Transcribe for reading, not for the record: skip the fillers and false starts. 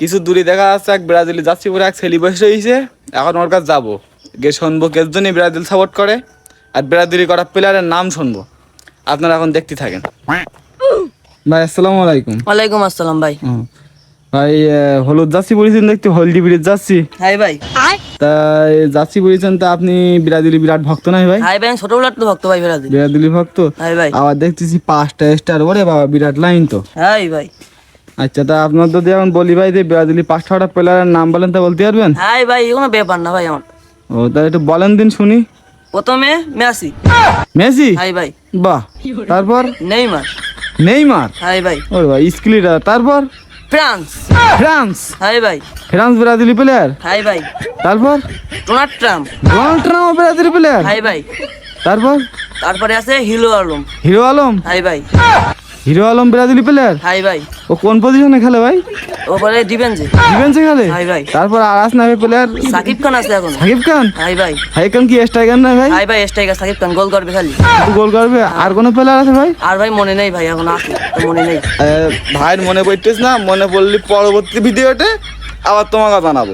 কিছু দূরে দেখা যাচ্ছে এক ব্রাজিলে যাচ্ছি পরে এক ছেলে বসে হয়েছে। এখন ওর কাছে যাবো, গিয়ে শুনবো কের জন্য ব্রাজিল সাপোর্ট করে আর ব্রাজিলি করা প্লেয়ারের নাম শুনবো। আপনারা এখন দেখতে থাকেন। ভাই আসসালামু আলাইকুম। ওয়ালাইকুম আসসালাম ভাই। ভাই হলুদ যাচ্ছি পড়েছেন দেখতে, হলদি ব্রিজ যাচ্ছি। হাই ভাই। তাই যাচ্ছি পড়েছেন, তা আপনি ব্রাজিলি বিরাট ভক্ত নাই ভাই? হাই ভাই, ছোটবেলার তো ভক্ত ভাই ব্রাজিল। ব্রাজিলি ভক্ত? হাই ভাই। আবার দেখতেছি 5টা স্টার, ওরে বাবা বিরাট লাইন তো। হাই ভাই। আচ্ছা, তা আপনার যদি এখন বলি ভাই যে ব্রাজিলি 5টা প্লেয়ারের নাম বলেন, তা বলতে পারবেন? হাই ভাই, কোনো ব্যাপার না ভাই আমার। ও তাহলে একটু বলেন দিন শুনি। প্রথমে মেসি। মেসি? হাই ভাই। বাহ। তারপর? নেইমার। নেইমার? হাই ভাই। ওরে ভাই স্কিলিটা। তারপর? ফ্রান্স। ফ্রান্স? হাই ভাই। ফ্রান্স ব্রাজিলি প্লেয়ার? হাই ভাই। তারপর? Donald Trump. ডোনাল্ড ট্রাম্প ব্রাজিলি প্লেয়ার? হাই ভাই। তারপর? তারপরে আছে হিরো আলম। হিরো আলম? হাই ভাই। হিরো আলম ব্রাজিলি প্লেয়ার? হাই ভাই। ও কোন পজিশনে খেলে ভাই? ওপরে ডিফেন্সে। ডিফেন্সে খেলে? হাই ভাই। তারপর আর আস না প্লেয়ার? সাকিব খান আছে এখন। সাকিব খান? হাই ভাই। সাকিব খান কি স্ট্রাইকার না ভাই? হাই ভাই, স্ট্রাইকার সাকিব খান গোল করবে খালি। গোল করবে? আর কোন প্লেয়ার আছে ভাই? আর ভাই মনে নেই ভাই, এখন আছে তো মনে নেই। ভাইয়ের মনে পড়তেছ না? মনে পড়লে পরবর্তী ভিডিওতে আবার তোমাকে জানাবো।